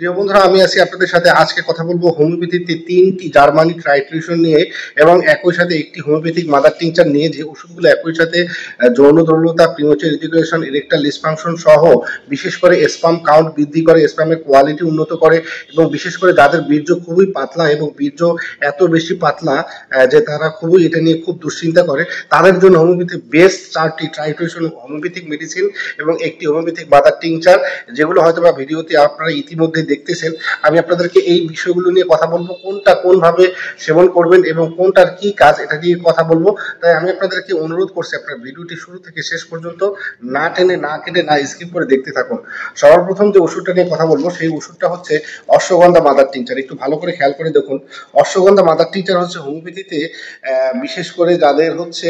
প্রিয় বন্ধুরা, আমি আছি আপনাদের সাথে। আজকে কথা বলবো হোমিওপ্যাথিতে 3টি জার্মানি ট্রাইট্রিশন নিয়ে এবং একই সাথে একটি হোমিওপ্যাথিক মাদার টিংচার নিয়ে, যে ওষুধগুলো একই সাথে যৌন দুর্বলতা, প্রিমেচার ইজাকুলেশন, ইরেকটাইল ডিসফাংশন সহ বিশেষ করে স্পাম কাউন্ট বৃদ্ধি করে, স্পামের কোয়ালিটি উন্নত করে এবং বিশেষ করে যাদের বীর্য খুবই পাতলা এবং বীর্য এত বেশি পাতলা যে তারা খুবই এটা নিয়ে খুব দুশ্চিন্তা করে, তাদের জন্য হোমিওপ্যাথি বেস্ট 4টি ট্রাইট্রিশন হোমিওপ্যাথিক মেডিসিন এবং একটি হোমিওপ্যাথিক মাদার টিংচার, যেগুলো হয়তো বা ভিডিওতে আপনারা ইতিমধ্যে দেখতেছেন। আমি আপনাদেরকে এই বিষয়গুলো নিয়ে কথা বলবো, কোনটা কোনভাবে সেবন করবেন এবং কোনটার কি কাজ, এটা নিয়ে কথা বলবো। তাই আমি আপনাদেরকে অনুরোধ করছি, আপনার ভিডিওটি শুরু থেকে শেষ পর্যন্ত না টেনে, না কেটে, না স্কিপ করে দেখতে থাকুন। সবার প্রথম যে ওষুধটা নিয়ে কথা বলবো সেই ওষুধটা হচ্ছে অশ্বগন্ধা মাদার টিংচার। একটু ভালো করে খেয়াল করে দেখুন, অশ্বগন্ধা মাদার টিংচার হচ্ছে হোমিওপ্যাথিতে বিশেষ করে যাদের হচ্ছে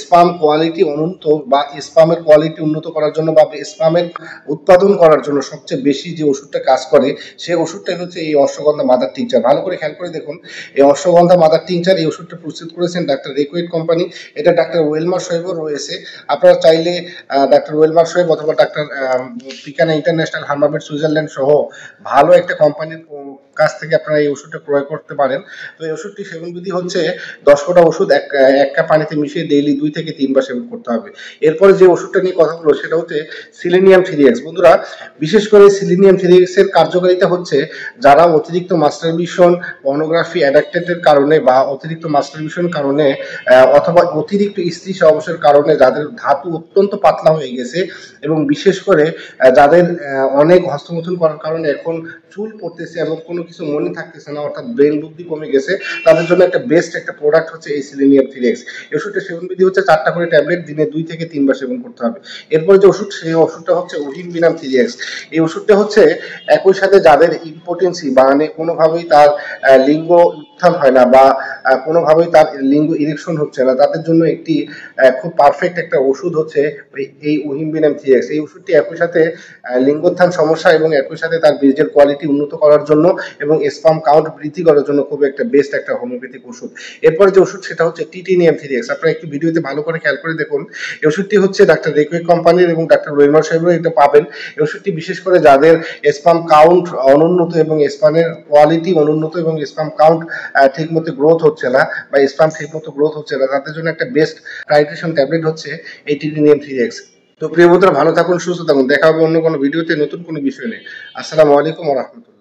স্পাম কোয়ালিটি অনন্ত বা স্পামের কোয়ালিটি উন্নত করার জন্য বা স্পামের উৎপাদন করার জন্য সবচেয়ে বেশি যে ওষুধটা কাজ করে সেই ওষুধটাই হচ্ছে এই অশ্বগন্ধা মাদার টিংচার। ভালো করে খেয়াল করে দেখুন, এই অশ্বগন্ধা মাদার টিংচার, এই ওষুধটা প্রস্তুত করেছেন ডাক্তার রেকুয়েট কোম্পানি। এটা ডাক্তার ওয়েলমার সাহেবও রয়েছে। আপনারা চাইলে ডাক্তার ওয়েলমার সাহেব অথবা ডাক্তার পিকানা ইন্টারন্যাশনাল হার্বামেড সুইজারল্যান্ড সহ ভালো একটা কোম্পানির কাছ থেকে আপনারা এই ওষুধটা ক্রয় করতে পারেন। তো এই ওষুধটি সেবনবিধি হচ্ছে 10 ফোঁটা ওষুধ এক কাপ পানিতে মিশিয়ে ডেইলি 2 থেকে 3 বার সেবন করতে হবে। এরপরে যে ওষুধটা নিয়ে কথা বলবো সেটা হচ্ছে সিলেনিয়াম 3x। বন্ধুরা, বিশেষ করে সিলেনিয়াম 3x এর কার্যকারিতা হচ্ছে যারা অতিরিক্ত মাস্টারবেশন, পর্নোগ্রাফি অ্যাডিক্টেডের কারণে বা অতিরিক্ত মাস্টারবেশন কারণে অথবা অতিরিক্ত স্ত্রী সহবাসের কারণে যাদের ধাতু অত্যন্ত পাতলা হয়ে গেছে এবং বিশেষ করে যাদের অনেক হস্তমৈথুন করার কারণে এখন চুল পড়তেছে এবং কোনো কিছু মনে থাকতেছে না, অর্থাৎ ব্রেন বুদ্ধি কমে গেছে, তাদের জন্য একটা বেস্ট একটা প্রোডাক্ট হচ্ছে এই সিলেনিয়াম 3x। এই ওষুধটা সেবনবিধি হচ্ছে 4টা করে ট্যাবলেট দিনে 2 থেকে 3 বার সেবন করতে হবে। এরপরে যে ওষুধ, সেই ওষুধটা হচ্ছে ওহিমবিনাম 3x। এই ওষুধটা হচ্ছে একই সাথে যাদের ইম্পোটেন্সি মানে কোনোভাবেই তার লিঙ্গ উত্থান হয় না বা কোনোভাবেই তার লিঙ্গ ইরেকশন হচ্ছে না, তাদের জন্য একটি খুব পারফেক্ট একটা ওষুধ হচ্ছে এই ওহিমবিনাম 3x। এই ওষুধটি একই সাথে লিঙ্গোত্থান সমস্যা এবং একই সাথে তার বীর্যের কোয়ালিটি উন্নত করার জন্য এবং স্পাম কাউন্ট বৃদ্ধি করার জন্য খুব একটা বেস্ট একটা হোমিওপ্যাথিক ওষুধ। এরপরে যে ওষুধ সেটা হচ্ছে টিটিনিয়াম 3x। আপনারা একটু ভিডিওতে ভালো করে খেয়াল করে দেখুন, এই ওষুধটি হচ্ছে ডাক্তার রেকুয়েট কোম্পানির এবং ডাক্তার ওয়েলমার সাহেবও এটা পাবেন। এই ওষুধটি বিশেষ করে যাদের স্পাম কাউন্ট অনুন্নত এবং স্পামের কোয়ালিটি অনুন্নত এবং স্পাম কাউন্ট ঠিকমতো গ্রোথ হচ্ছে না বা স্পাম ঠিকমতো গ্রোথ হচ্ছে না, তাদের জন্য একটা বেস্ট টাইট্রেশন ট্যাবলেট হচ্ছে এই টিটিনিয়াম 3x। তো প্রিয় বন্ধুরা, ভালো থাকুন, সুস্থ থাকুন। দেখা হবে অন্য কোনো ভিডিওতে নতুন কোনো বিষয় নিয়ে। আসসালামু আলাইকুম ওয়া রাহমাতুল্লাহ।